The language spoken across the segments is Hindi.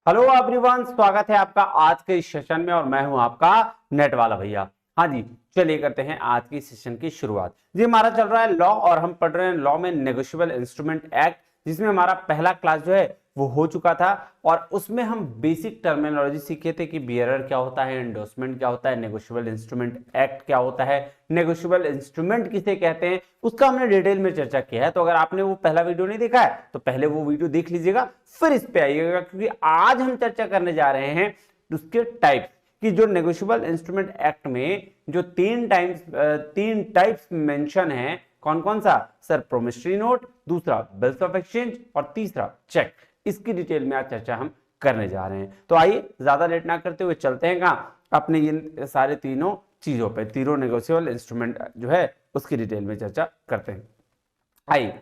हेलो एवरीवन, स्वागत है आपका आज के इस सेशन में और मैं हूं आपका नेट वाला भैया। हाँ जी, चलिए करते हैं आज की सेशन की शुरुआत। जी हमारा चल रहा है लॉ और हम पढ़ रहे हैं लॉ में नेगोशिएबल इंस्ट्रूमेंट एक्ट, जिसमें हमारा पहला क्लास जो है वो हो चुका था और उसमें हम बेसिक टर्मिनोलॉजी सीखे थे कि बियरर क्या होता है, एंडोर्समेंट क्या होता है, नेगोशिएबल इंस्ट्रूमेंट एक्ट क्या होता है, नेगोशिएबल इंस्ट्रूमेंट किसे कहते हैं, उसका हमने डिटेल में चर्चा किया है। तो अगर आपने वो पहला वीडियो नहीं देखा है तो पहले वो वीडियो देख लीजिएगा, फिर इस पे आइएगा, क्योंकि आज हम चर्चा करने जा रहे हैं उसके टाइप कि जो नेगोशिएबल इंस्ट्रूमेंट एक्ट में जो तीन टाइप्स मेंशन है, कौन कौन सा सर? प्रोमिसरी नोट, दूसरा बिल्स ऑफ एक्सचेंज और तीसरा चेक। इसकी डिटेल में आज चर्चा हम करने जा रहे हैं। तो आइए ज्यादा लेट ना करते हुए चलते हैं कहां अपने इन सारे तीनों चीजों पे, तीनों नेगोशिएबल इंस्ट्रूमेंट जो है उसकी डिटेल में चर्चा करते हैं। आइए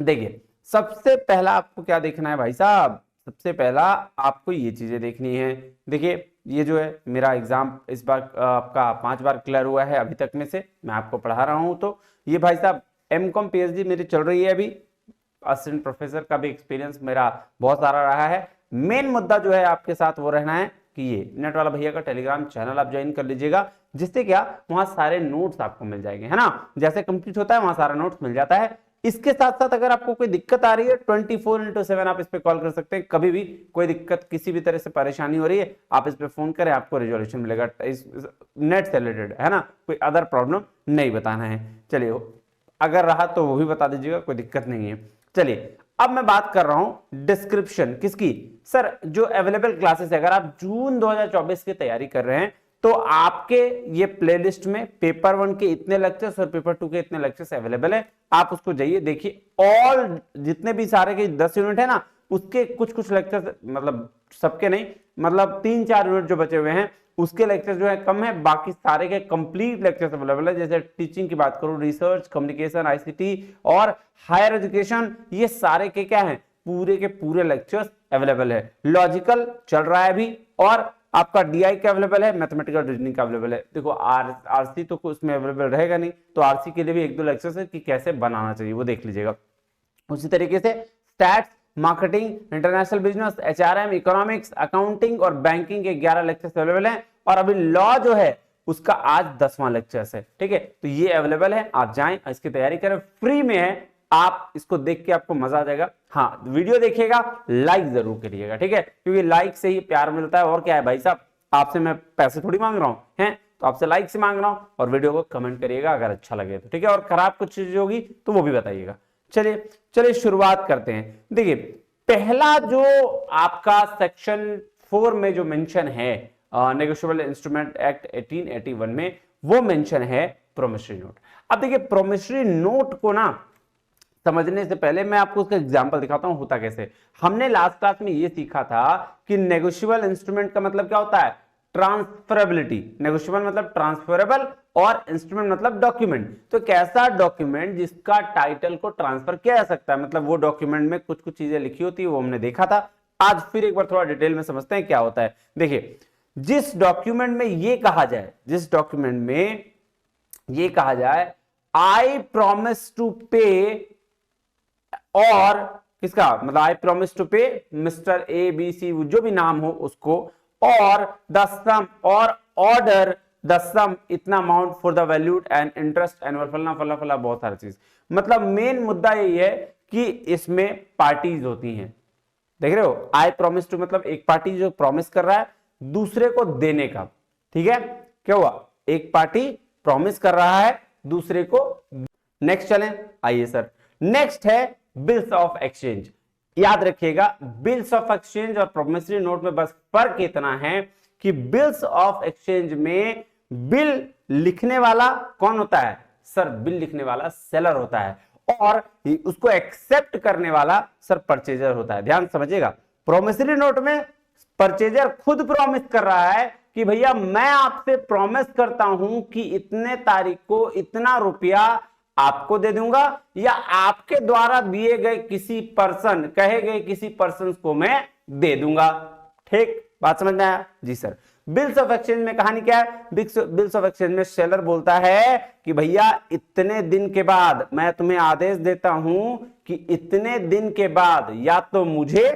देखिए, सबसे पहला आपको क्या देखना है भाई साहब? सबसे पहला आपको ये चीजें देखनी है। देखिए ये जो है मेरा एग्जाम इस बार आपका 5 बार क्लियर हुआ है अभी तक में से, मैं आपको पढ़ा रहा हूं। तो ये भाई साहब एमकॉम पीएचडी मेरी चल रही है अभी, असिस्टेंट प्रोफेसर का भी एक्सपीरियंस मेरा बहुत सारा रहा है। मेन मुद्दा जो है आपके साथ वो रहना है कि ये नेट वाला भैया का टेलीग्राम चैनल आप ज्वाइन कर लीजिएगा, जिससे क्या वहां सारे नोट्स आपको मिल जाएंगे, है ना। जैसे कंप्लीट होता है वहां सारा नोट्स मिल जाता है। इसके साथ साथ अगर आपको कोई दिक्कत आ रही है 24/7 आप इस पे कॉल कर सकते हैं। कभी भी कोई दिक्कत, किसी भी तरह से परेशानी हो रही है, आप इस पे फोन करें, आपको रिजोल्यूशन मिलेगा। इस नेट से रिलेटेड है ना, कोई अदर प्रॉब्लम नहीं बताना है। चलिए अगर रहा तो वो भी बता दीजिएगा, कोई दिक्कत नहीं है। चलिए अब मैं बात कर रहा हूं डिस्क्रिप्शन किसकी? सर जो अवेलेबल क्लासेस है, अगर आप जून 2024 की तैयारी कर रहे हैं तो आपके ये प्लेलिस्ट में पेपर 1 के इतने लेक्चर्स और पेपर 2 के इतने लेक्चर्स अवेलेबल है। आप उसको जाइए देखिए, ऑल जितने भी सारे के 10 यूनिट है ना, उसके कुछ कुछ लेक्चर्स, मतलब सबके नहीं, मतलब 3-4 यूनिट जो बचे हुए हैं उसके लेक्चर जो है कम है, बाकी सारे के कंप्लीट लेक्चर्स अवेलेबल है। जैसे टीचिंग की बात करूं, रिसर्च, कम्युनिकेशन, आईसीटी और हायर एजुकेशन, ये सारे के क्या है, पूरे के पूरे लेक्चर्स अवेलेबल है। लॉजिकल चल रहा है अभी, और आपका डीआई का अवेलेबल है, मैथमेटिकल रीजनिंग का अवेलेबल है। देखो आरसी तो उसमें अवेलेबल रहेगा नहीं, तो आरसी के लिए भी 1-2 लेक्चर्स है कि कैसे बनाना चाहिए, वो देख लीजिएगा। उसी तरीके से stats, marketing, international business, HRM, economics, accounting और बैंकिंग के 11 लेक्चर्स अवेलेबल हैं। और अभी लॉ जो है उसका आज 10वां लेक्चर है, ठीक है। तो ये अवेलेबल है, आप जाएं इसकी तैयारी करें, फ्री में है। आप इसको देख के आपको मजा आ जाएगा। हाँ वीडियो देखिएगा, लाइक जरूर करिएगा, ठीक है, क्योंकि लाइक से ही प्यार मिलता है। और क्या है भाई साहब, आपसे मैं पैसे थोड़ी मांग रहा हूं, हैं तो आपसे लाइक से मांग रहा हूं। और वीडियो को कमेंट करिएगा अगर अच्छा लगे तो, ठीक है। और खराब कुछ चीज होगी तो वो भी बताइएगा। चलिए चलिए शुरुआत करते हैं। देखिए पहला जो आपका सेक्शन 4 में जो मेंशन है नेगोशिएबल इंस्ट्रूमेंट एक्ट 1881 में, वो मेंशन है प्रोमिसरी नोट। अब देखिए प्रोमिसरी नोट को ना समझने से पहले मैं आपको उसका एग्जांपल दिखाता हूं होता कैसे। हमने लास्ट क्लास में ये सीखा था कि नेगोशिएबल इंस्ट्रूमेंट का मतलब क्या होता है, ट्रांसफरेबिलिटी। नेगोशिएबल मतलब ट्रांसफरेबल और इंस्ट्रूमेंट मतलब डॉक्यूमेंट। तो कैसा डॉक्यूमेंट जिसका टाइटल को ट्रांसफर किया जा सकता है, मतलब वो डॉक्यूमेंट में कुछ कुछ चीजें लिखी होती है, वो हमने देखा था। आज फिर एक बार थोड़ा डिटेल में समझते हैं क्या होता है। देखिए जिस डॉक्यूमेंट में ये कहा जाए, जिस डॉक्यूमेंट में ये कहा जाए आई प्रॉमिस टू पे, और किसका मतलब आई प्रॉमिस टू पे मिस्टर ए बी सी, जो भी नाम हो उसको, और द सम और ऑर्डर द सम इतना amount for the valued and interest annual, फलना फलना फलना, बहुत सारी चीज। मतलब मेन मुद्दा यही है कि इसमें पार्टीज होती हैं, देख रहे हो। आई प्रॉमिस टू मतलब एक पार्टी जो प्रॉमिस कर रहा है दूसरे को देने का, ठीक है। क्या हुआ, एक पार्टी प्रॉमिस कर रहा है दूसरे को। नेक्स्ट चलें, आइए सर, नेक्स्ट है बिल्स ऑफ एक्सचेंज। याद रखिएगा बिल्स ऑफ एक्सचेंज और प्रोमिसरी नोट में बस फर्क इतना है कि बिल्स ऑफ एक्सचेंज में बिल लिखने वाला कौन होता है सर? बिल लिखने वाला सेलर होता है, और उसको एक्सेप्ट करने वाला सर परचेजर होता है। ध्यान समझिएगा, प्रोमिसरी नोट में परचेजर खुद प्रॉमिस कर रहा है कि भैया मैं आपसे प्रॉमिस करता हूं कि इतने तारीख को इतना रुपया आपको दे दूंगा, या आपके द्वारा दिए गए किसी पर्सन, कहे गए किसी पर्सन को मैं दे दूंगा। ठीक, बात समझ में आया जी सर। बिल्स ऑफ एक्सचेंज में कहानी क्या है? बिल्स ऑफ एक्सचेंज में सेलर बोलता है कि भैया इतने दिन के बाद मैं तुम्हें आदेश देता हूं कि इतने दिन के बाद या तो मुझे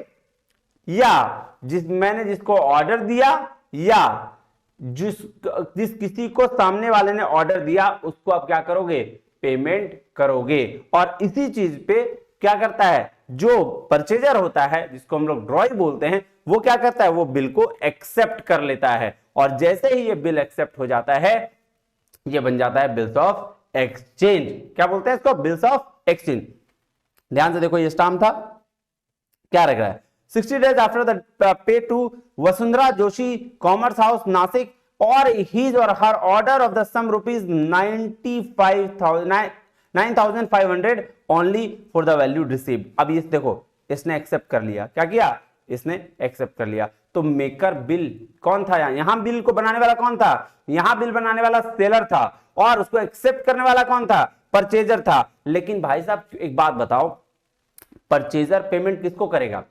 या मैंने जिसको ऑर्डर दिया या जिस किसी को सामने वाले ने ऑर्डर दिया उसको आप क्या करोगे, पेमेंट करोगे। और इसी चीज पे क्या करता है, जो परचेजर होता है जिसको हम लोग ड्रॉई बोलते हैं, वो क्या करता है, वो बिल को एक्सेप्ट कर लेता है। और जैसे ही ये बिल एक्सेप्ट हो जाता है, ये बन जाता है बिल्स ऑफ एक्सचेंज। क्या बोलते हैं इसको, बिल्स ऑफ एक्सचेंज। ध्यान से देखो, ये स्टाम्प था, क्या रख रहा है, 60 days after the pay to Vasundhara Joshi Commerce House Nasik or his or her order of the sum rupees 9,500 only for the value received। अब ये देखो, इसने एक्सेप्ट कर लिया, क्या किया, इसने एक्सेप्ट कर लिया। तो मेकर बिल कौन था, यहां बिल को बनाने वाला कौन था, यहां बिल बनाने वाला सेलर था, और उसको एक्सेप्ट करने वाला कौन था, परचेजर था। लेकिन भाई साहब एक बात बताओ, परचेजर पेमेंट किसको करेगा,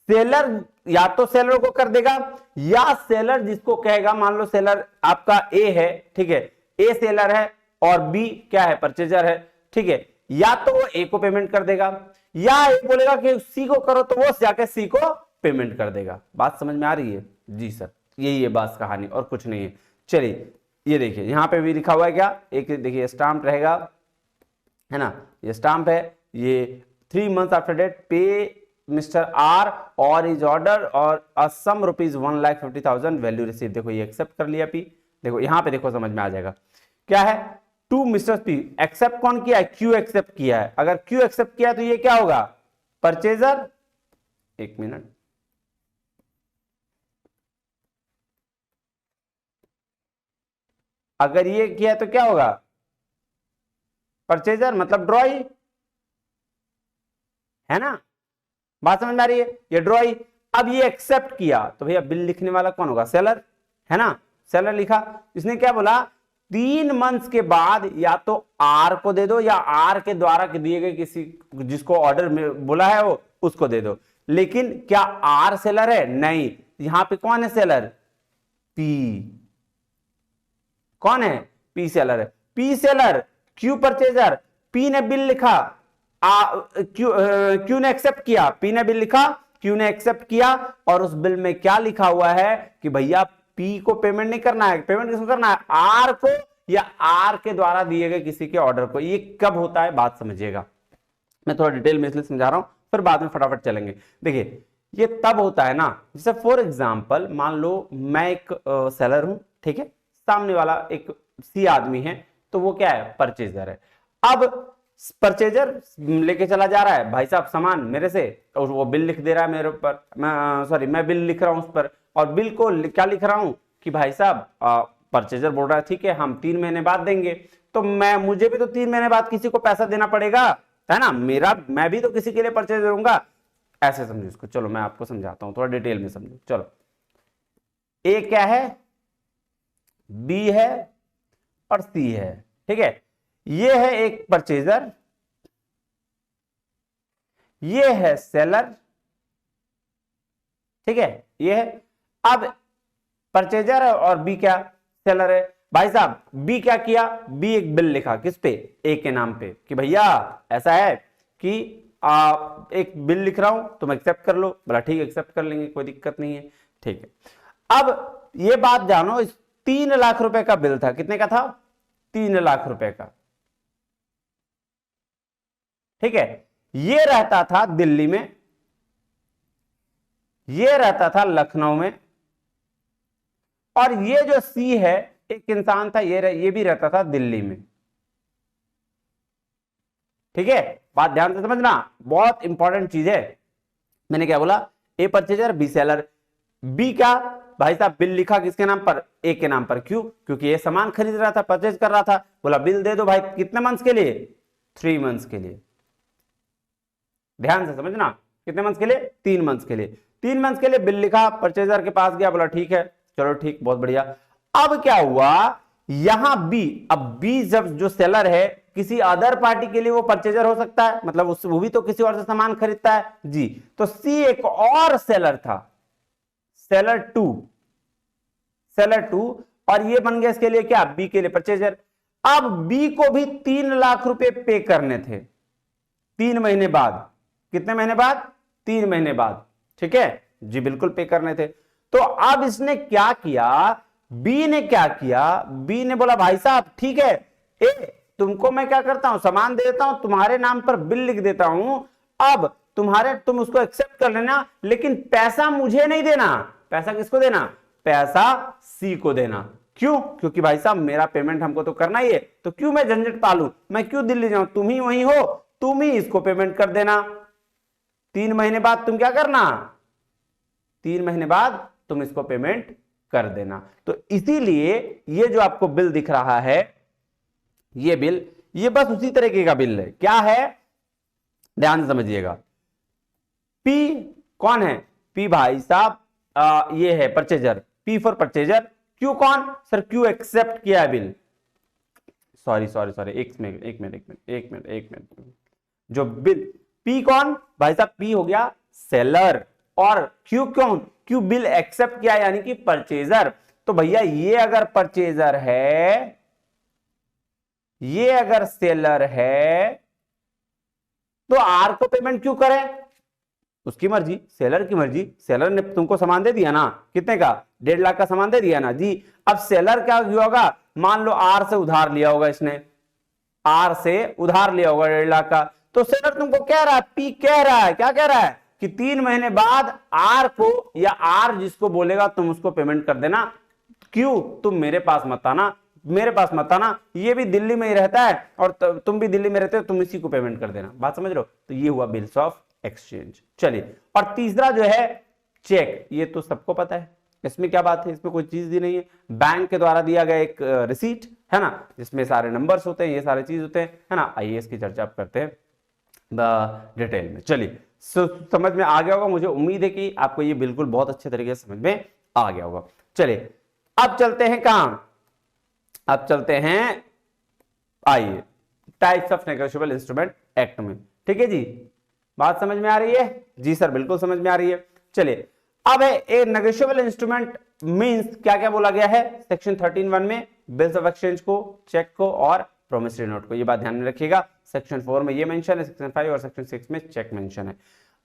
सेलर या तो सेलर को कर देगा, या सेलर जिसको कहेगा, मान लो सेलर आपका ए है, ठीक है, ए सेलर है और बी क्या है, परचेजर है, ठीक है, या तो वो ए को पेमेंट कर देगा, या ए बोलेगा कि सी को करो, तो वो जाके सी को पेमेंट कर देगा। बात समझ में आ रही है, जी सर, यही है बात कहानी, और कुछ नहीं है। चलिए ये देखिए, यहां पे भी लिखा हुआ है क्या, एक देखिए स्टाम्प रहेगा, है ना, ये स्टाम्प है, ये 3 months after date पे मिस्टर आर और इज ऑर्डर और सम रुपीज 1,50,000 वैल्यू रिसीव। देखो ये एक्सेप्ट कर लिया पी, देखो यहां पे देखो समझ में आ जाएगा, क्या है, टू मिस्टर पी। एक्सेप्ट कौन किया है, क्यू एक्सेप्ट किया है। अगर क्यू एक्सेप्ट किया है तो ये क्या होगा, परचेजर, एक मिनट, अगर ये किया है तो क्या होगा, परचेजर मतलब ड्रॉई, है ना, बात समझ में आ रही है, ये ड्रॉई। अब ये एक्सेप्ट किया तो भैया बिल लिखने वाला कौन होगा, सेलर, है ना, सेलर लिखा, इसने क्या बोला, 3 months के बाद या तो आर को दे दो, या आर के द्वारा दिए गए किसी जिसको ऑर्डर में बोला है वो उसको दे दो। लेकिन क्या आर सेलर है, नहीं, यहां पे कौन है सेलर, पी, कौन है, पी सेलर है, P seller, Q purchaser, P ने बिल लिखा, क्यू ने एक्सेप्ट किया, पी ने बिल लिखा, क्यू ने एक्सेप्ट किया, और उस बिल में क्या लिखा हुआ है कि भैया पी को पेमेंट नहीं करना है, पेमेंट किसको करना है, आर को, या आर के द्वारा दिए गए किसी के ऑर्डर को। ये कब होता है बात समझिएगा, मैं थोड़ा डिटेल में इसलिए समझा रहा हूं, फिर बाद में फटाफट चलेंगे। देखिए ये तब होता है ना, जैसे फॉर एग्जाम्पल मान लो मैं एक सेलर हूं, ठीक है, सामने वाला एक सी आदमी है, तो वो क्या है, परचेजर है। अब परचेजर लेके चला जा रहा है भाई साहब सामान मेरे से, और वो बिल लिख दे रहा है मेरे ऊपर, मैं बिल लिख रहा हूं उस पर, और बिल को क्या लिख रहा हूं कि भाई साहब परचेजर बोल रहा है ठीक है हम 3 महीने बाद देंगे, तो मुझे भी तो 3 महीने बाद किसी को पैसा देना पड़ेगा, है ना, मैं भी तो किसी के लिए परचेजर दूंगा, ऐसे समझो इसको। चलो मैं आपको समझाता हूं, थोड़ा डिटेल में समझो। चलो ए क्या है, बी है और सी है, ठीक है, ये है एक परचेजर, ये है सेलर, ठीक है, ये है। अब परचेजर है और बी क्या, सेलर है। भाई साहब बी क्या किया, बी एक बिल लिखा किस पे, ए के नाम पे, कि भैया ऐसा है कि एक बिल लिख रहा हूं तुम एक्सेप्ट कर लो। बोला ठीक है एक्सेप्ट कर लेंगे, कोई दिक्कत नहीं है, ठीक है। अब ये बात जानो, इस 3 लाख रुपए का बिल था, कितने का था, 3 लाख रुपए का, ठीक है। ये रहता था दिल्ली में, ये रहता था लखनऊ में, और ये जो सी है एक इंसान था, ये भी रहता था दिल्ली में, ठीक है। बात ध्यान से समझना, बहुत इंपॉर्टेंट चीज है। मैंने क्या बोला, ए परचेजर बी सेलर, बी क्या भाई साहब बिल लिखा किसके नाम पर, ए के नाम पर, क्यों, क्योंकि ये सामान खरीद रहा था, परचेज कर रहा था, बोला बिल दे दो भाई, कितने मंथ्स के लिए, 3 मंथ्स के लिए। ध्यान से समझना, कितने मंथ्स के लिए, 3 मंथ्स के लिए। 3 मंथ्स के लिए बिल लिखा, परचेजर के पास गया, बोला ठीक है चलो ठीक, बहुत बढ़िया। अब क्या हुआ, यहां बी, अब बी जब जो सेलर है किसी अदर पार्टी के लिए वो परचेजर हो सकता है, मतलब वो भी तो किसी और से सामान खरीदता है जी। तो सी एक और सेलर था, सेलर टू, और ये बन गया इसके लिए क्या, बी के लिए परचेजर। अब बी को भी 3 लाख रुपए पे करने थे 3 महीने बाद, कितने महीने बाद, 3 महीने बाद, ठीक है। जी बिल्कुल पे करने थे। तो अब इसने क्या किया, बी ने क्या किया, बी ने बोला भाई साहब ठीक है, ए तुमको मैं क्या करता हूं, सामान दे देता हूं, तुम्हारे नाम पर बिल लिख देता हूं, अब तुम उसको एक्सेप्ट कर लेना, लेकिन पैसा मुझे नहीं देना। पैसा किसको देना, पैसा सी को देना। क्यों, क्योंकि भाई साहब मेरा पेमेंट हमको तो करना ही है, तो क्यों मैं झंझट पालू, मैं क्यों दिल्ली जाऊं, तुम ही वही हो, तुम ही इसको पेमेंट कर देना। 3 महीने बाद तुम क्या करना, 3 महीने बाद तुम इसको पेमेंट कर देना। तो इसीलिए ये जो आपको बिल दिख रहा है, ये बिल, ये बस उसी तरीके का बिल है। क्या है, ध्यान से समझिएगा। पी कौन है, पी भाई साहब ये है purchaser, P for purchaser. Q कौन, सर क्यू एक्सेप्ट किया है बिल, सॉरी सॉरी सॉरी, एक मिनट, जो बिल, पी कौन भाई साहब, पी हो गया सेलर, और क्यू कौन, क्यू बिल एक्सेप्ट किया यानी कि परचेजर। तो भैया ये अगर परचेजर है, ये अगर सेलर है, तो आर को पेमेंट क्यों करें, उसकी मर्जी, सेलर की मर्जी। सेलर ने तुमको सामान दे दिया ना, कितने का, 1.5 लाख का सामान दे दिया ना जी। अब सेलर क्या हुआ होगा, मान लो आर से उधार लिया होगा इसने, आर से उधार लिया होगा 1.5 लाख का, तो सेलर तुमको कह रहा है, पी कह रहा है, क्या कह रहा है कि 3 महीने बाद आर को, या आर जिसको बोलेगा तुम उसको पेमेंट कर देना। क्यों, तुम मेरे पास मत आना, मेरे पास मत आना, ये भी दिल्ली में ही रहता है और तुम भी दिल्ली में रहते हो, तुम इसी को पेमेंट कर देना। बात समझ रहे हो, तो ये हुआ बिल्स ऑफ एक्सचेंज। चलिए, और तीसरा जो है चेक, ये तो सबको पता है, इसमें क्या बात है, इसमें कोई चीज दी नहीं है। बैंक के द्वारा दिया गया एक रिसीट है ना, जिसमें सारे नंबर्स होते हैं, ये सारे चीज होते हैं, है ना। आइए इसकी चर्चा आप करते हैं डिटेल में। चलिए, समझ में आ गया होगा, मुझे उम्मीद है कि आपको ये बिल्कुल बहुत अच्छे तरीके से समझ में आ गया होगा। चलिए अब चलते हैं कहां, अब चलते हैं, आइए types of negotiable instrument act में। ठीक है जी, बात समझ में आ रही है, जी सर बिल्कुल समझ में आ रही है। चलिए, अब है ए नेगोशिएबल इंस्ट्रूमेंट मींस क्या क्या बोला गया है सेक्शन 13(1) में, बिल्स ऑफ एक्सचेंज को, चेक को और प्रोमिसरी नोट को, ये बात ध्यान में रखिएगा। सेक्शन 4 में ये मेंशन है, सेक्शन 5 और सेक्शन 6 में चेक मेंशन है।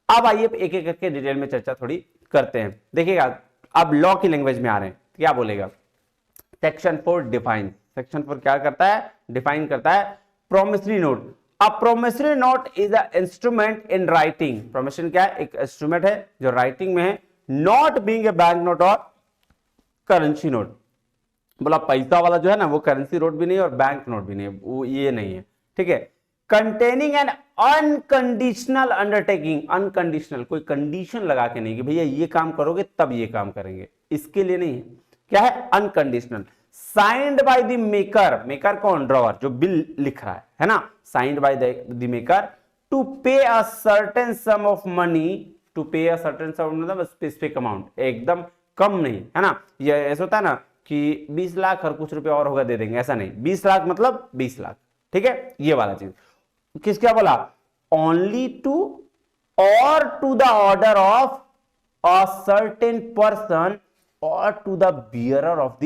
अब आइए एक एक करके डिटेल में चर्चा थोड़ी करते हैं। देखिएगा, अब लॉ की लैंग्वेज में आ रहे हैं, क्या बोलेगा सेक्शन 4 डिफाइन, सेक्शन 4 क्या करता है, डिफाइन करता है promissory note. A promissory note is an instrument in writing. Promissory क्या है, एक इंस्ट्रूमेंट है जो राइटिंग में है, not being a bank note और करेंसी नोट। बोला पैसा वाला जो है ना, वो करेंसी नोट भी नहीं और बैंक नोट भी नहीं, वो ये नहीं है। ठीक है, containing N unconditional undertaking, unconditional कोई कंडीशन लगा के नहीं कि भैया ये काम करोगे तब ये काम करेंगे, इसके लिए नहीं है। क्या है, unconditional. Signed by the maker, maker कौन, ड्रॉवर जो बिल लिख रहा है ना, signed by the maker to pay a certain sum of money, to pay a certain सम मतलब स्पेसिफिक अमाउंट, एकदम कम नहीं है ना। ये ऐसा होता है ना कि 20 लाख और कुछ रुपए और होगा दे देंगे, ऐसा नहीं, 20 लाख मतलब 20 लाख। ठीक है, ये वाला चीज किस क्या बोला, ओनली टू और to the order of a certain person और to the bearer of the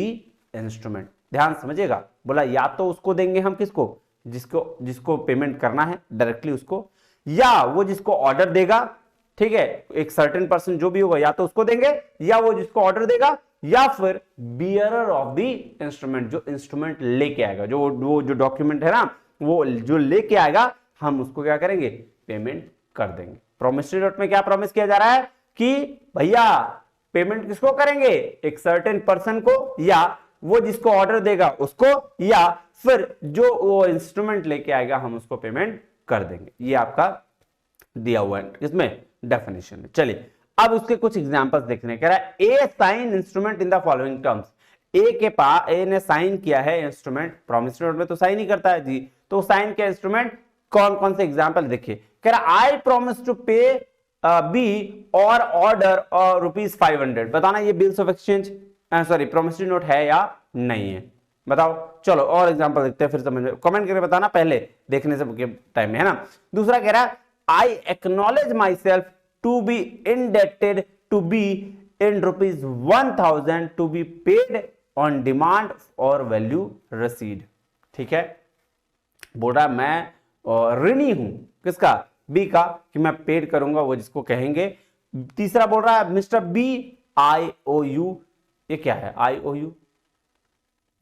instrument. ध्यान समझिएगा, बोला या तो उसको देंगे हम, किसको, जिसको पेमेंट करना है डायरेक्टली उसको, या वो जिसको ऑर्डर देगा। ठीक है, एक सर्टेन पर्सन जो भी होगा, या तो उसको देंगे या वो जिसको ऑर्डर देगा, या फिर बियरर ऑफ द इंस्ट्रूमेंट, जो इंस्ट्रूमेंट लेके आएगा, वो जो डॉक्यूमेंट है ना, वो जो लेके आएगा, हम उसको क्या करेंगे, पेमेंट कर देंगे। प्रोमिसरी नोट में क्या प्रॉमिस किया जा रहा है कि भैया पेमेंट किसको करेंगे, एक सर्टेन पर्सन को, या वो जिसको ऑर्डर देगा उसको, या फिर जो वो इंस्ट्रूमेंट लेके आएगा हम उसको पेमेंट कर देंगे। ये आपका दिया हुआ है इसमें डेफिनेशन में। चलिए अब उसके कुछ एग्जांपल्स देखने, कह रहा है a sign instrument in the following terms. A ने साइन किया है इंस्ट्रूमेंट, प्रॉमिसरी नोट में तो साइन ही करता है जी, तो साइन किया इंस्ट्रूमेंट, कौन कौन से एग्जांपल देखिए, कह रहा I promise to pay B और ऑर्डर ₹500। बताना ये bills of exchange sorry promissory note है या नहीं है, बताओ। चलो और एग्जांपल देखते हैं, फिर समझ में, कमेंट करके बताना पहले देखने से टाइम में, है ना। दूसरा कह रहा है I acknowledge myself to be indebted to be in ₹1000 to be paid on demand और वैल्यू रसीड। ठीक है, बोल रहा मैं ऋणी हूं, किसका, बी का, कि मैं पेड करूंगा वो जिसको कहेंगे तीसरा बोल रहा है मिस्टर बी IOU, ये क्या है IOU,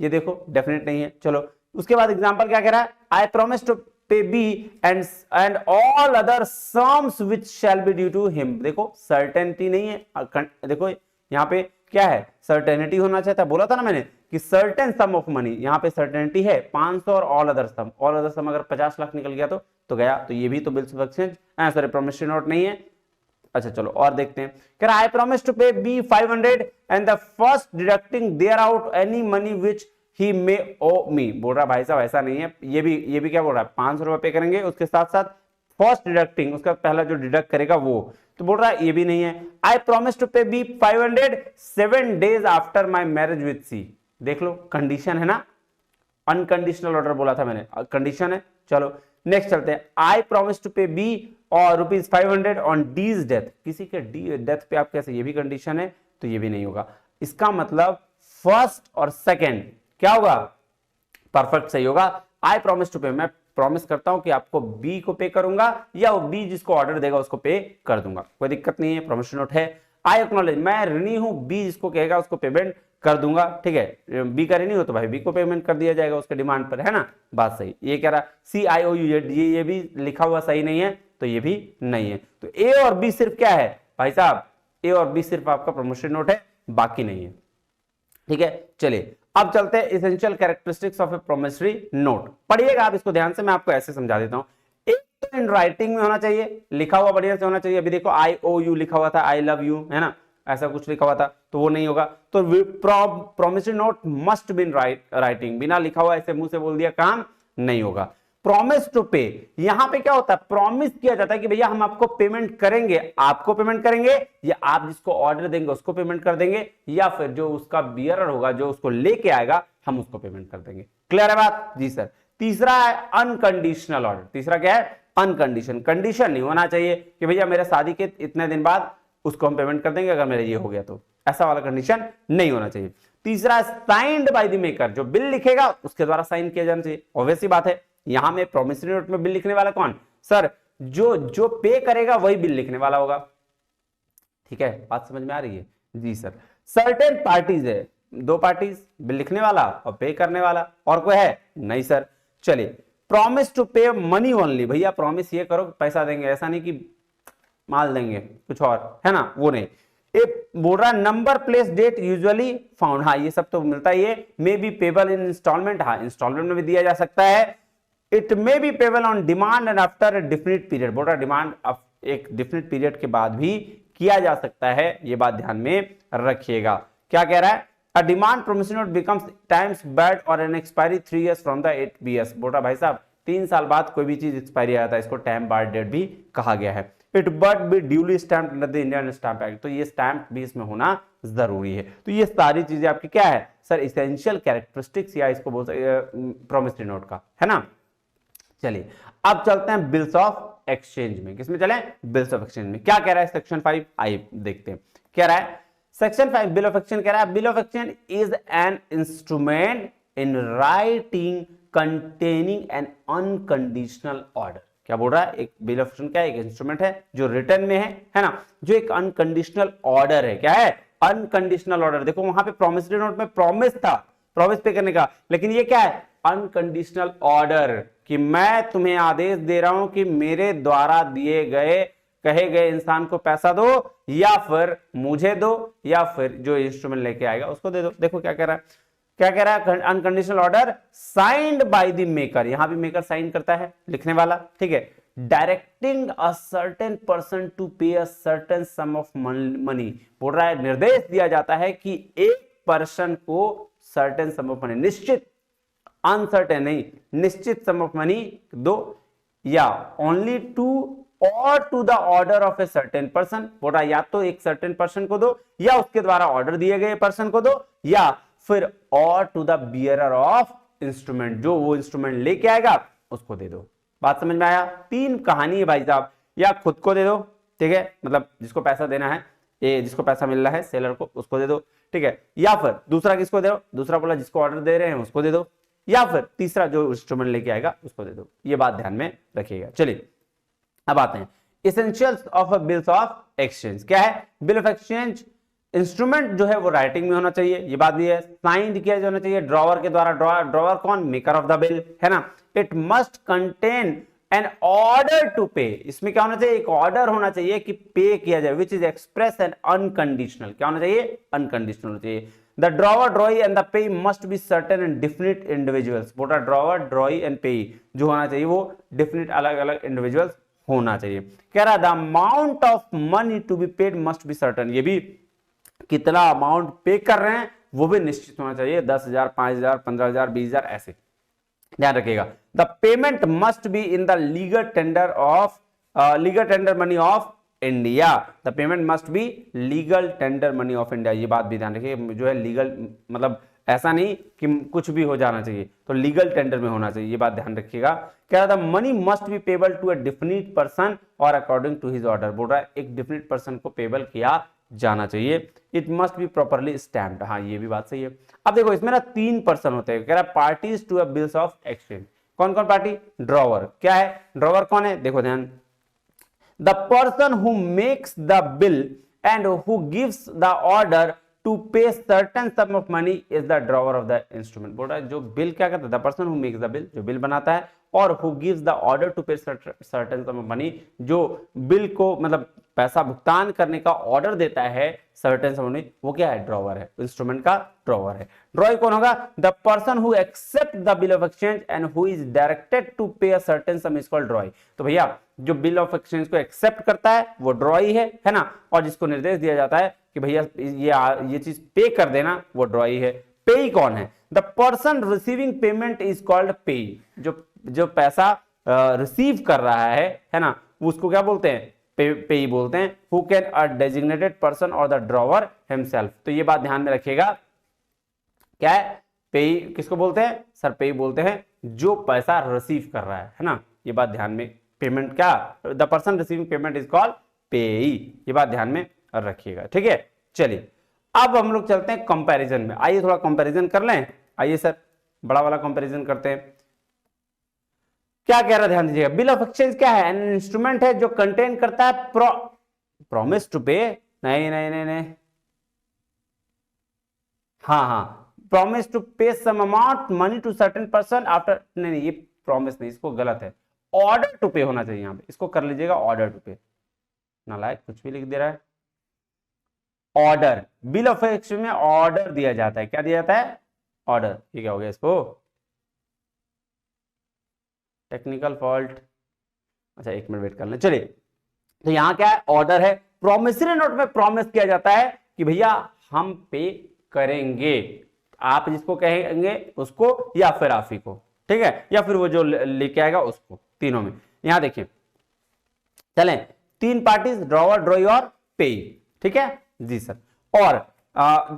ये देखो डेफिनेट नहीं है। चलो उसके बाद एग्जांपल क्या कह रहा है, I promise to pay B and all other sums which shall be due to him. देखो सर्टेनिटी नहीं है, देखो यहाँ पे क्या है, सर्टेनिटी होना चाहता है, बोला था ना मैंने कि सर्टेन सम ऑफ मनी, यहाँ पे सर्टेनिटी है 500 और ऑल अदर सम अगर 50 लाख निकल गया तो गया, तो ये भी तो bills of exchange, sorry promissory note नहीं है। अच्छा चलो और देखते हैं, कह रहा I promise to pay B 500 and the first deducting there out any money which he may owe me. बोल रहा भाई साहब ऐसा नहीं है, ये भी क्या बोल रहा है 500 रुपए पे करेंगे, उसके साथ साथ फर्स्ट डिडक्टिंग, उसका पहला जो डिडक्ट करेगा वो, तो बोल रहा है ये भी नहीं है। I promise to pay B 500 7 days after my marriage with C. देख लो कंडीशन है ना, अनकंडीशनल ऑर्डर बोला था मैंने, कंडीशन है। चलो नेक्स्ट चलते हैं, आई प्रॉमिस टू पे बी और ₹500 ऑन डीज डेथ, किसी के डी डेथ पे आप कैसे, ये भी कंडीशन है, तो ये भी नहीं होगा। इसका मतलब फर्स्ट और सेकंड क्या होगा, परफेक्ट सही होगा। आई प्रॉमिस टू पे, मैं प्रॉमिस करता हूं कि आपको बी को पे करूंगा, या वो बी जिसको ऑर्डर देगा उसको पे कर दूंगा, कोई दिक्कत नहीं है, प्रॉमिस नोट है। आई एक्नॉलेज, मैं ऋणी हूं, बी जिसको कहेगा उसको पेमेंट कर दूंगा, ठीक है, बी का ऋणी हो तो भाई बी को पेमेंट कर दिया जाएगा उसके डिमांड पर, है ना, बात सही। ये कह रहा CIOU, ये भी लिखा हुआ सही नहीं है, तो ये भी नहीं है। तो ए और बी सिर्फ क्या है भाई साहब, ए और बी सिर्फ आपका प्रमोशन नोट है, बाकी नहीं है, ठीक है। चलिए अब चलते हैं essential characteristics of A promissory note, पढ़िएगा आप इसको ध्यान से, मैं आपको ऐसे समझा देता हूं। एक तो इन राइटिंग में होना चाहिए, लिखा हुआ बढ़िया से होना चाहिए। अभी देखो IOU लिखा हुआ था, आई लव यू, है ना, ऐसा कुछ लिखा हुआ था, तो वो नहीं होगा। तो promissory note must be in writing, बिना लिखा हुआ ऐसे मुंह से बोल दिया काम नहीं होगा। प्रॉमिस टू पे, यहां पे क्या होता है, प्रॉमिस किया जाता है कि भैया हम आपको पेमेंट करेंगे, आपको पेमेंट करेंगे, या आप जिसको ऑर्डर देंगे उसको पेमेंट कर देंगे, या फिर जो उसका बियरर होगा जो उसको लेके आएगा हम उसको पेमेंट कर देंगे। क्लियर है बात जी सर। तीसरा है अनकंडीशनल ऑर्डर, तीसरा क्या है अनकंडीशन, कंडीशन नहीं होना चाहिए कि भैया मेरे शादी के इतने दिन बाद उसको हम पेमेंट कर देंगे अगर मेरा ये हो गया तो, ऐसा वाला कंडीशन नहीं होना चाहिए। तीसरा साइंड बाय द मेकर, जो बिल लिखेगा उसके द्वारा साइन किया जाना चाहिए, ऑब्वियस सी बात है। यहां में प्रोमिसरी नोट में बिल लिखने वाला कौन सर, जो पे करेगा वही बिल लिखने वाला होगा, ठीक है, बात समझ में आ रही है जी सर। सर्टेन पार्टीज है, दो पार्टीज, बिल लिखने वाला और पे करने वाला, और कोई है नहीं सर। चलिए प्रॉमिस टू पे मनी ओनली, भैया प्रॉमिस ये करो पैसा देंगे, ऐसा नहीं कि माल देंगे कुछ और, है ना, वो नहीं। एक बोल रहा number place date usually found, हाँ ये सब तो मिलता ही है। May be payable in instalment, हाँ इंस्टॉलमेंट में भी दिया जा सकता है। It may be payable on demand and after a definite period, बोल रहा डिमांड एक डिफिनिट पीरियड के बाद भी किया जा सकता है, ये बात ध्यान में रखिएगा। क्या कह रहा है, a demand promissory note becomes time barred और an expiry 3 years from the 8BS, बोल रहा भाई साहब 3 साल बाद कोई भी चीज एक्सपायरी आता है, इसको टाइम बार्ड डेट भी कहा गया है। It but B duly stamped under the Indian stamp act, तो ये स्टैम्प भी इसमें होना जरूरी है। तो ये सारी चीजें आपकी क्या है सर, इसेंशियल कैरेक्टरिस्टिक्स, या इसको बोल सकते प्रोमिसरी नोट का, है ना। चलिए अब चलते हैं बिल्स ऑफ एक्सचेंज में, किसमें चले, बिल्स ऑफ एक्सचेंज में। क्या कह रहा है सेक्शन 5, आइए देखते हैं। कह रहा है सेक्शन 5 बिल ऑफ एक्सचेंज, कह रहा है bill of exchange is an instrument in writing containing N unconditional order. क्या बोल रहा है, एक बिल ऑफ एक्सचेंज क्या है, एक इंस्ट्रूमेंट है जो रिटर्न में है ना, जो एक अनकंडीशनल ऑर्डर है। क्या है अनकंडीशनल ऑर्डर, देखो वहां पे प्रोमिसरी नोट में प्रॉमिस था, प्रॉमिस पे करने का, लेकिन ये क्या है अनकंडीशनल ऑर्डर, कि मैं तुम्हें आदेश दे रहा हूं कि मेरे द्वारा दिए गए कहे गए इंसान को पैसा दो, या फिर मुझे दो, या फिर जो इंस्ट्रूमेंट लेके आएगा उसको दे दो। देखो क्या कह रहा है, क्या कह रहा है, unconditional order signed by the maker, यहां भी मेकर साइन करता है, लिखने वाला, ठीक है। Directing a certain person to pay a certain sum of money, बोल रहा है निर्देश दिया जाता है कि एक पर्सन को सर्टेन सम ऑफ मनी, निश्चित, अनसर्टेन नहीं, निश्चित सम ऑफ मनी दो, या ओनली टू और to the order of a certain person, बोल रहा है या तो एक सर्टेन पर्सन को दो, या उसके द्वारा ऑर्डर दिए गए पर्सन को दो, या फिर और to the bearer of instrument, जो वो इंस्ट्रूमेंट लेके आएगा उसको दे दो। बात समझ में आया, तीन कहानी है भाई साहब, या खुद को दे दो, ठीक है, मतलब जिसको पैसा देना है, ये जिसको पैसा मिल रहा है सेलर को उसको दे दो, ठीक है, या फिर दूसरा किसको दे दो, दूसरा बोला जिसको ऑर्डर दे रहे हैं उसको दे दो, या फिर तीसरा जो इंस्ट्रूमेंट लेके आएगा उसको दे दो। ये बात ध्यान में रखिएगा। चलिए अब आते हैं essentials of bills of exchange क्या है? बिल ऑफ एक्सचेंज इंस्ट्रूमेंट जो है वो राइटिंग में होना चाहिए, ये बात भी है। साइंड किया जाना चाहिए ड्रॉवर के द्वारा। ड्रॉवर कौन? मेकर ऑफ द बिल, है ना। It must contain an order to pay, इसमें क्या होना चाहिए? एक ऑर्डर होना चाहिए कि पे किया जाए, which is express and unconditional. क्या होना चाहिए? अनकंडीशनल होना चाहिए। The drawer, ड्रॉई and the pay must be certain and definite individuals. बोला ड्रॉवर, ड्रॉई एंड पे जो होना चाहिए वो डिफिनिट अलग अलग इंडिविजुअल्स होना चाहिए। कह रहा the amount of money to be paid must be certain, ये भी कितना अमाउंट पे कर रहे हैं वो भी निश्चित होना चाहिए, 10,000, 5,000, 15,000, 20,000 ऐसे ध्यान रखिएगा। The payment must be in the legal tender money of India. The payment must be legal tender money of India, ये बात भी ध्यान रखिए। जो है लीगल मतलब ऐसा नहीं कि कुछ भी हो जाना चाहिए, तो लीगल टेंडर में होना चाहिए, ये बात ध्यान रखिएगा। क्या था? Money must be payable to a definite person और अकॉर्डिंग टू हिज ऑर्डर। बोल रहा है एक डेफिनिट पर्सन को पेबल किया जाना चाहिए। It must be properly stamped, हाँ ये भी बात सही है। अब देखो इसमें ना 3 पर्सन होते हैं। कह रहा है parties to a bills of exchange. कौन कौन पार्टी? ड्रॉवर। क्या है ड्रॉवर? कौन है? देखो ध्यान, the person who makes the bill and who gives the order to pay certain sum of money is the drawer of the instrument। बोल रहा है जो बिल क्या करता है? the person who makes the bill, जो बिल बनाता है, और who gives the order to pay certain sum of money, जो बिल को मतलब पैसा भुगतान करने का ऑर्डर देता है सर्टेन सम मनी, वो क्या है? ड्रॉवर है, इंस्ट्रूमेंट का ड्रॉवर है। ड्रॉई कौन होगा? The person who accept the bill of exchange and who is directed to pay a certain sum is called drawee. तो भैया जो बिल ऑफ एक्सचेंज को एक्सेप्ट करता है वो ड्रॉई है ना, और जिसको निर्देश दिया जाता है कि भैया ये चीज पे कर देना, वो ड्रॉई है। पेई कौन है? The person receiving payment is called पेई। जो पैसा रिसीव कर रहा है ना, उसको क्या बोलते हैं? पेई बोलते हैं। Who can a designated person और द ड्रॉवर हिमसेल्फ। तो ये बात ध्यान में रखिएगा, क्या है? पेई किसको बोलते हैं? सर पेई बोलते हैं जो पैसा रिसीव कर रहा है ना, ये बात ध्यान में। पेमेंट क्या? The person receiving payment is called पेई, ये बात ध्यान में रखिएगा, ठीक है। चलिए अब हम लोग चलते हैं कंपैरिजन में। आइए थोड़ा कंपैरिजन कर लें। आइए सर बड़ा वाला कंपैरिजन करते हैं। क्या कह रहा है ध्यान दीजिएगा। बिल ऑफ एक्सचेंज क्या है? एन इंस्ट्रूमेंट है जो कंटेन करता है प्रॉमिस टू पे, नहीं, हाँ, promise to pay some amount money to certain person after, नहीं ये प्रॉमिस नहीं, इसको गलत है, ऑर्डर टू पे होना चाहिए। यहां पे इसको कर लीजिएगा ऑर्डर टू पे, नालायक कुछ भी लिख दे रहा है। ऑर्डर, बिल ऑफ एक्सचेंज में ऑर्डर दिया जाता है। क्या दिया जाता है? ऑर्डर। ये क्या हो गया? इसको टेक्निकल फॉल्ट, अच्छा 1 मिनट वेट कर लें। चलिए तो यहां क्या है? ऑर्डर है। प्रोमिसरी नोट में प्रॉमिस किया जाता है कि भैया हम पे करेंगे, आप जिसको कहेंगे उसको या फिर आप ही को, ठीक है, या फिर वो जो लेके आएगा उसको, तीनों में। यहां देखिए चलें, 3 पार्टीज ड्रॉवर, ड्रॉई और पे, ठीक है जी सर। और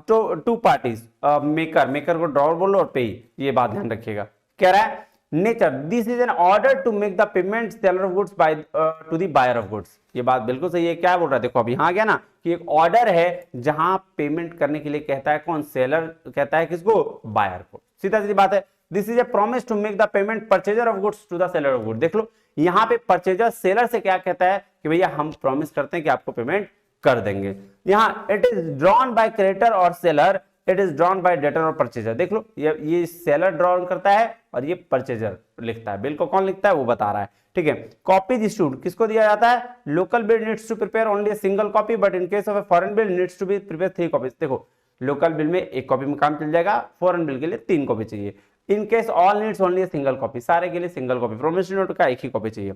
तो 2 पार्टीज मेकर को ड्रॉवर बोलो और पे, ये बात ध्यान रखिएगा। कह रहा है nature, this is an order to make the payment seller of goods by to the buyer of goods. ये बात बिल्कुल सही है। क्या बोल रहा है? देखो अभी यहां गया ना कि एक ऑर्डर है जहां पेमेंट करने के लिए कहता है कौन? सेलर कहता है किसको? बायर को। सीधा सीधी बात है। This is a promise to make the payment purchaser of goods to the seller of goods. देख लो यहां पे परचेजर सेलर से क्या कहता है कि भैया हम प्रॉमिस करते हैं कि आपको पेमेंट कर देंगे। यहां it is drawn by creditor और seller, it is drawn by debtor और परचेजर। देख लो ये सेलर ड्रॉ करता है और ये परचेजर लिखता है। बिल को कौन लिखता है? वो बता रहा है, ठीक है। कॉपीज इशूड किसको दिया जाता है? Local bill needs to prepare only a single copy, but in case of a foreign bill needs to be prepare 3 copies. देखो लोकल बिल में 1 कॉपी में काम चल जाएगा, फॉरेन बिल के लिए 3 कॉपी चाहिए। In case all needs only a single copy, सारे के लिए सिंगल कॉपी। प्रोमिसरी नोट का 1 ही कॉपी चाहिए।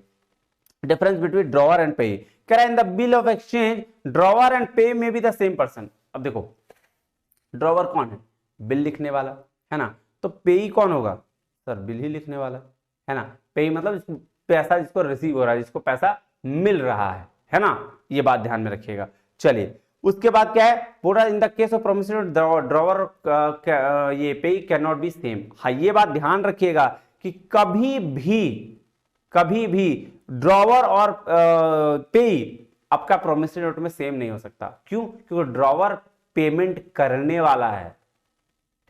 डिफरेंस बिटवीन ड्रॉवर एंड पे, कह रहा है in the bill of exchange drawer and पे में बी द सेम पर्सन। अब देखो ड्रॉवर कौन है? बिल लिखने वाला, है ना। तो पेई कौन होगा? सर बिल ही लिखने वाला, है ना। पेई मतलब पैसा जिसको रिसीव हो रहा है, जिसको पैसा मिल रहा है ना। ये बात ध्यान में रखिएगा। चलिए उसके बाद क्या है? पूरा in the case of promissory drawer ये पेई कैन नॉट बी सेम। हाँ ये बात ध्यान रखिएगा कि कभी भी ड्रॉवर और पेई आपका प्रोमिसरी नोट में सेम नहीं हो सकता। क्यों? क्योंकि ड्रॉवर पेमेंट करने वाला है,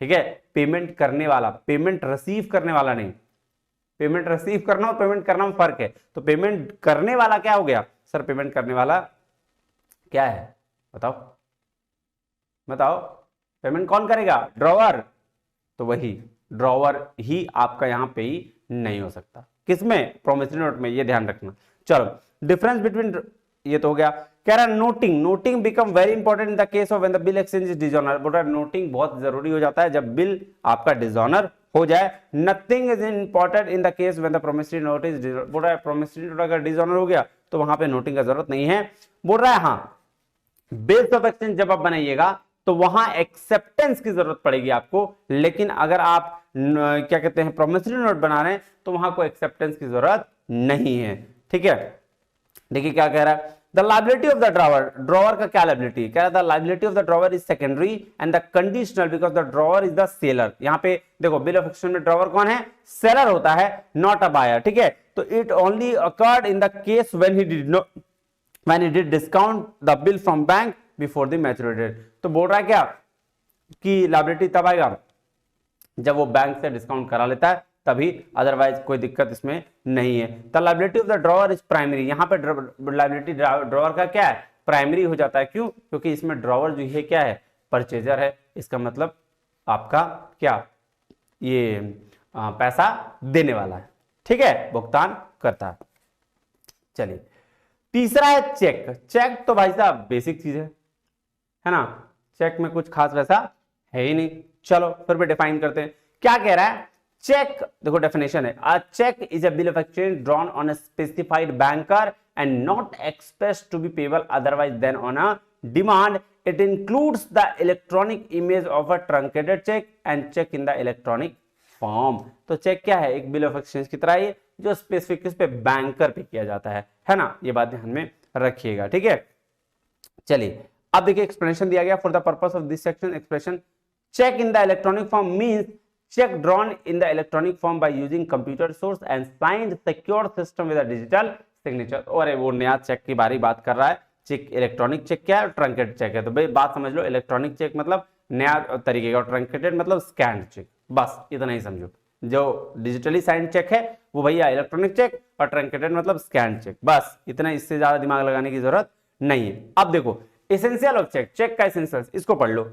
ठीक है, पेमेंट करने वाला, पेमेंट रिसीव करने वाला नहीं। पेमेंट रिसीव करना और पेमेंट करना में फर्क है। तो पेमेंट करने वाला क्या हो गया? सर पेमेंट करने वाला क्या है, बताओ बताओ, पेमेंट कौन करेगा, ड्रॉवर। तो वही ड्रॉवर ही आपका यहां पे ही नहीं हो सकता, किसमें, प्रोमिसरी नोट में, ये ध्यान रखना। चलो डिफरेंस बिटवीन, ये तो हो गया। कह रहा noting, noting become very important in the case of when the bill exchange is dishonour. बोल रहा है नोटिंग बहुत जरूरी हो जाता है जब बिल आपका डिसऑनर हो जाए। Nothing is important in the case when the promissory note is, बोल रहा है प्रोमिसरी नोट अगर डिसऑनर हो गया तो वहां पे नोटिंग का जरूरत नहीं है। बोल रहा है हाँ बिल्स ऑफ एक्सचेंज जब आप बनाइएगा तो वहां एक्सेप्टेंस की जरूरत पड़ेगी आपको, लेकिन अगर आप क्या कहते हैं प्रोमिसरी नोट बना रहे हैं तो वहां कोई एक्सेप्टेंस की जरूरत नहीं है। ठीक है, देखिए क्या कह रहा है, the liability of the drawer, drawer का क्या लायबिलिटी कह रहा है, the liability of the drawer is secondary and the conditional because the drawer is the seller. यहां पे देखो बिल ऑफ एक्सचेंज में ड्रॉवर कौन है, सेलर होता है, नॉट अ बायर। ठीक है, तो it only occurred in the case when he did not, when he did discount the bill from bank before the maturity date। तो बोल रहा है क्या कि लायबिलिटी तब आएगा जब वो बैंक से डिस्काउंट करा लेता है तभी, अदरवाइज कोई दिक्कत इसमें नहीं है। The liability of the drawer is primary, यहाँ पे लायबिलिटी ड्रॉवर का क्या है, प्राइमरी हो जाता है। क्यों, क्योंकि इसमें ड्रॉवर जो है क्या है, परचेजर है, इसका मतलब आपका क्या, ये पैसा देने वाला है। ठीक है, भुगतान करता है। चलिए तीसरा है चेक। चेक तो भाई साहब बेसिक चीज है ना, चेक में कुछ खास वैसा है ही नहीं। चलो फिर भी डिफाइन करते हैं, क्या कह रहा है चेक, देखो डेफिनेशन है, a cheque is a bill of exchange drawn on a specified banker and not expressed to be payable otherwise than on a demand. It includes the electronic image of a truncated cheque and cheque in the electronic form. तो चेक क्या है, एक बिल ऑफ एक्सचेंज की तरह ही जो स्पेसिफिक किस पे, बैंकर पे किया जाता है ना, ये बात ध्यान में रखिएगा। ठीक है, चलिए अब देखिए एक्सप्लेनेशन दिया गया, for the purpose of this section expression cheque in the electronic form means check drawn in the electronic form by using computer source and signed secure system with a digital signature। और वो नया चेक की बारी बात कर रहा है, चेक इलेक्ट्रॉनिक चेक क्या है, ट्रंकेटेड चेक है। तो भाई बात समझ लो, इलेक्ट्रॉनिक चेक मतलब नया तरीके का, और ट्रंकेटेड मतलब स्कैन चेक, बस इतना ही समझो। जो डिजिटली साइंड चेक है वो भैया इलेक्ट्रॉनिक चेक, और ट्रंकेटेड मतलब स्कैन चेक, बस इतना, इससे ज्यादा दिमाग लगाने की जरूरत नहीं है। अब देखो एसेंशियल ऑफ चेक, चेक का एसेंशियल, इसको पढ़ लो।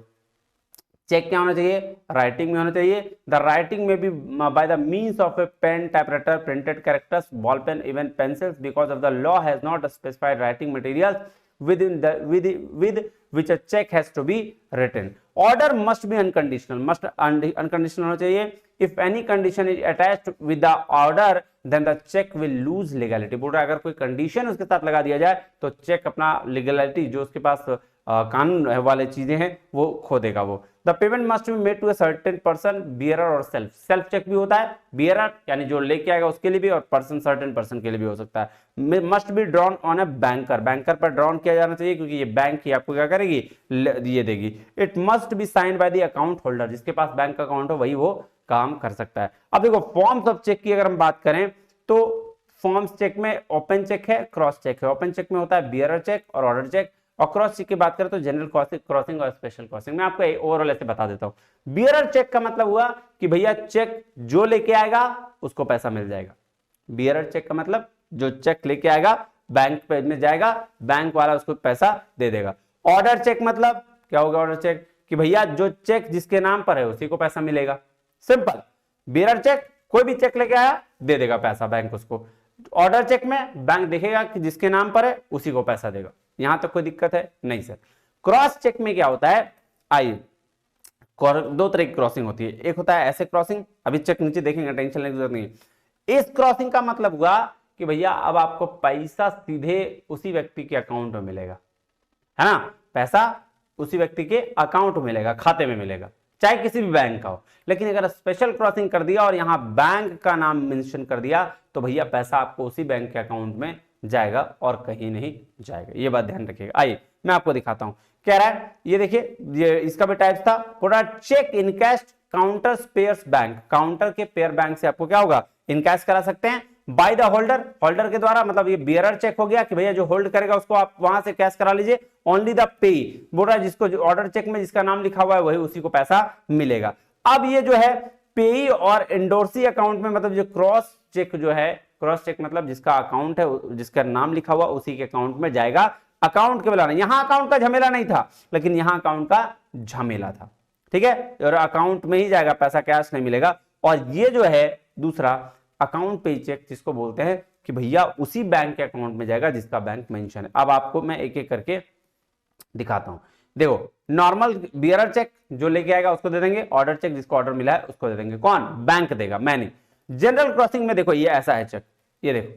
चेक क्या होना चाहिए, राइटिंग में होना चाहिए। द राइटिंग में be by the means of a pen, typewriter, printed characters, ball pen, even pencils, because of the law has not specified writing materials with which a check has to be written। order must be unconditional, must unconditional होना चाहिए। if any condition is attached with the order then the check will lose legality। बोल रहा है अगर कोई कंडीशन उसके साथ लगा दिया जाए तो चेक अपना लीगलिटी, जो उसके पास कानून वाले चीजें हैं वो खो देगा वो। The payment must be made to a certain person, bearer और सेल्फ। सेल्फ चेक भी होता है, बियरर यानी जो लेके आएगा उसके लिए भी, और पर्सन सर्टेन पर्सन के लिए भी हो सकता है। Must be drawn on a banker, banker पर ड्रॉन किया जाना चाहिए, क्योंकि ये बैंक ही आपको क्या करेगी, ये देगी। It must be signed by the account holder, जिसके पास बैंक का अकाउंट हो वही वो काम कर सकता है। अब देखो फॉर्म्स ऑफ चेक की अगर हम बात करें तो फॉर्म्स चेक में ओपन चेक है, क्रॉस चेक है। ओपन चेक में होता है बियरर चेक और ऑर्डर चेक, और क्रॉस चेक की बात करें तो जनरल क्रॉसिंग और स्पेशल क्रॉसिंग। मैं आपको ओवरऑल ऐसे बता देता हूं। बियरर चेक का मतलब हुआ कि भैया चेक जो लेके आएगा उसको पैसा मिल जाएगा। बियरर चेक का मतलब जो चेक लेके आएगा बैंक पे में जाएगा, बैंक वाला उसको पैसा दे देगा। ऑर्डर चेक मतलब क्या होगा, ऑर्डर चेक कि भैया जो चेक जिसके नाम पर है उसी को पैसा मिलेगा, सिंपल। बियरर चेक कोई भी चेक लेके आया दे देगा पैसा बैंक उसको। ऑर्डर चेक में बैंक देखेगा कि जिसके नाम पर है उसी को पैसा देगा। यहां तक कोई दिक्कत है नहीं सर। क्रॉस चेक में क्या होता है, आइए दो तरह की क्रॉसिंग होती है। एक होता है ऐसे क्रॉसिंग, अभी चेक नीचे देखेंगे, टेंशन लेने की जरूरत नहीं। इस क्रॉसिंग का मतलब हुआ कि भैया अब आपको पैसा सीधे उसी व्यक्ति के अकाउंट में मिलेगा, है ना, पैसा उसी व्यक्ति के अकाउंट में मिलेगा, खाते में मिलेगा, चाहे किसी भी बैंक का हो। लेकिन अगर स्पेशल क्रॉसिंग कर दिया और यहां बैंक का नाम मेंशन कर दिया तो भैया पैसा आपको उसी बैंक के अकाउंट में जाएगा और कहीं नहीं जाएगा, ये बात ध्यान रखिएगा। आइए मैं आपको दिखाता हूं। कह रहा है ये देखिए, ये इसका भी टाइप था, पूरा cheque encash counter payer's bank, counter के पेयर बैंक से आपको क्या होगा, इनकैश करा सकते हैं। बाय द होल्डर, होल्डर के द्वारा, मतलब ये बियरर चेक हो गया कि भैया जो होल्ड करेगा उसको आप वहां से कैश करा लीजिए। ओनली द पे, बोल रहा है जिसको ऑर्डर चेक में जिसका नाम लिखा हुआ है वही उसी को पैसा मिलेगा। अब ये जो है पेई और एंडोर्सी अकाउंट में, मतलब जो क्रॉस चेक जो है क्रॉस चेक मतलब जिसका अकाउंट है, जिसका नाम लिखा हुआ उसी के अकाउंट में जाएगा, अकाउंट के बुलाना। यहां अकाउंट का झमेला नहीं था, लेकिन यहां अकाउंट का झमेला था, ठीक है, और अकाउंट में ही जाएगा पैसा, कैश नहीं मिलेगा। और ये जो है दूसरा अकाउंट पे चेक, जिसको बोलते हैं कि भैया उसी बैंक के अकाउंट में जाएगा जिसका बैंक मेंशन है। अब आपको मैं एक एक करके दिखाता हूं। देखो, नॉर्मल बियरर चेक जो लेके आएगा उसको दे देंगे, ऑर्डर चेक जिसको ऑर्डर मिला है उसको दे देंगे। कौन? बैंक देगा, मैं नहीं। जनरल क्रॉसिंग में देखो ये ऐसा है चेक, ये देखो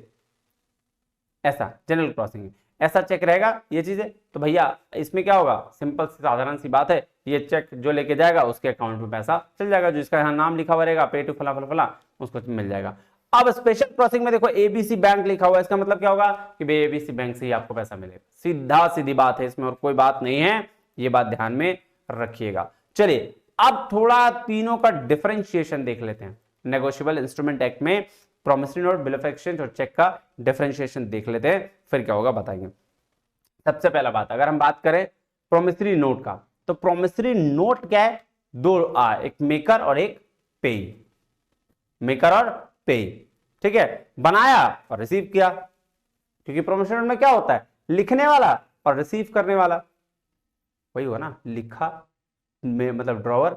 ऐसा जनरल क्रॉसिंग ऐसा चेक रहेगा ये चीजें। तो भैया इसमें क्या होगा, सिंपल साधारण सी बात है, ये चेक जो लेके जाएगा उसके अकाउंट में पैसा चल जाएगा, जो इसका यहाँ नाम लिखा हुआ रहेगा पे टू फला फला फला, उसको मिल जाएगा। अब स्पेशल क्रॉसिंग में देखो एबीसी बैंक लिखा हुआ है, इसका मतलब क्या होगा कि भाई एबीसी बैंक से ही आपको पैसा मिलेगा, सीधा सीधी बात है, इसमें और कोई बात नहीं है, ये बात ध्यान में रखिएगा। चलिए अब थोड़ा तीनों का डिफरेंशिएशन देख लेते हैं। नेगोशिएबल इंस्ट्रूमेंट एक्ट में promissory note, bill of exchange और चेक का डिफरेंशिएशन देख लेते हैं, फिर क्या होगा बताएंगे। सबसे पहला बात, अगर हम बात करें प्रॉमिसरी नोट का, तो प्रॉमिसरी नोट क्या है, दो एक मेकर और एक पेई, मेकर और पेई, ठीक है, बनाया और रिसीव किया, क्योंकि प्रॉमिसरी नोट में क्या होता है, लिखने वाला और रिसीव करने वाला, वही हुआ ना, लिखा में मतलब ड्रॉवर,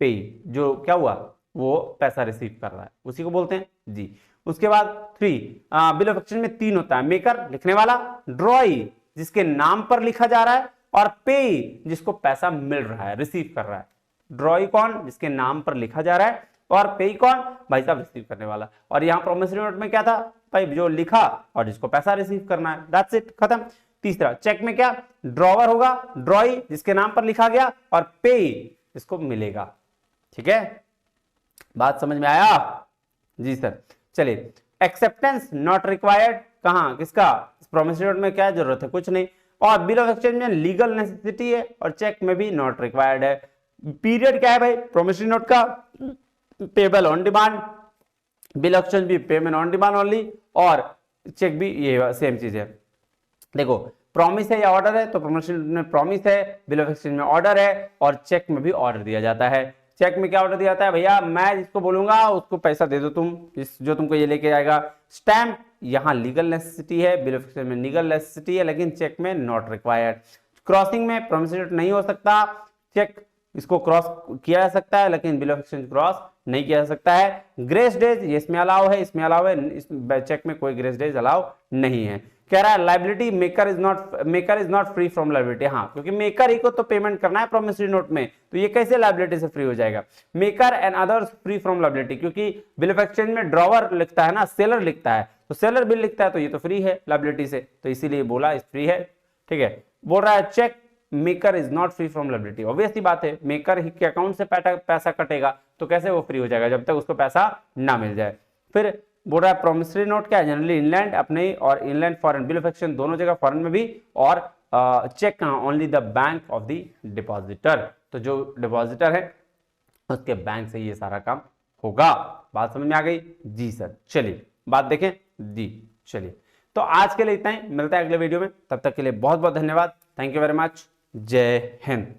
पेई जो क्या हुआ वो पैसा रिसीव कर रहा है, उसी को बोलते हैं जी। उसके बाद 3 बिल ऑफ एक्सचेंज में 3 होता है, मेकर लिखने वाला, ड्रॉई जिसके नाम पर लिखा जा रहा है, और पेई जिसको पैसा मिल रहा है, रिसीव कर रहा है। ड्रॉई कौन? जिसके नाम पर लिखा जा रहा है, और पेई कौन? भाई साहब रिसीव करने वाला। और यहां प्रोमिसरी नोट में क्या था भाई, जो लिखा और जिसको पैसा रिसीव करना है, दैट्स इट, खत्म। तीसरा चेक में क्या, ड्रॉवर होगा, ड्रॉई जिसके नाम पर लिखा गया, और पेई जिसको मिलेगा, ठीक है, बात समझ में आया जी सर। चलिए एक्सेप्टेंस नॉट रिक्वायर्ड, कहां किसका, प्रॉमिसरी नोट में क्या जरूरत है, कुछ नहीं। और बिल ऑफ एक्सचेंज में लीगल नेसेसिटी है, और चेक में भी नॉट रिक्वायर्ड है। पीरियड क्या है भाई प्रॉमिसरी नोट का, payable on demand, bill of exchange भी पेमेंट ऑन डिमांड ओनली, और चेक भी ये सेम चीज है। देखो प्रॉमिस है या ऑर्डर है, तो प्रॉमिसरी नोट में प्रॉमिस है, बिल ऑफ एक्सचेंज में ऑर्डर है, और चेक में भी ऑर्डर दिया जाता है। चेक में क्या ऑर्डर दिया जाता है, भैया मैं जिसको बोलूंगा उसको पैसा दे दो तुम, जो तुमको ये लेके जाएगा। स्टैम्प यहाँ लीगल नेसेसिटी है, बिल ऑफ एक्सचेंज में लीगल नेसेसिटी है, लेकिन चेक में नॉट रिक्वायर्ड। क्रॉसिंग में प्रॉमिसरी नोट नहीं हो सकता, चेक इसको क्रॉस किया जा सकता है, लेकिन बिल ऑफ एक्सचेंज क्रॉस नहीं किया जा सकता है। ग्रेस डेज ये इसमें अलाउ है, इसमें अलाउ है, इस चेक में कोई ग्रेस डेज अलाउ नहीं है। कह रहा है liability maker is not free from liability, हाँ क्योंकि मेकर ही को तो पेमेंट करना है प्रॉमिसरी नोट में, तो ये कैसे लाइबिलिटी से फ्री हो जाएगा। Maker and others free from liability, क्योंकि बिल ऑफ एक्सचेंज में ड्रॉवर लिखता है ना, सेलर लिखता है, तो सेलर बिल लिखता है, तो ये तो फ्री है लाइबिलिटी से, तो इसीलिए बोला इस फ्री है, ठीक है। बोल रहा है cheque maker is not free from liability, obvious सी बात है, मेकर के अकाउंट से पैसा कटेगा, तो कैसे वो फ्री हो जाएगा जब तक उसको पैसा ना मिल जाए। फिर बोल रहा है प्रॉमिसरी नोट क्या है, जनरली इनलैंड अपने और inland foreign, bill of exchange दोनों जगह फॉरेन में भी, और cheque only the bank of the depositor, तो जो डिपॉजिटर है उसके बैंक से ये सारा काम होगा। बात समझ में आ गई जी सर। चलिए बात देखें जी, चलिए तो आज के लिए इतना ही, मिलता है अगले वीडियो में, तब तक के लिए बहुत बहुत धन्यवाद, थैंक यू वेरी मच, जय हिंद।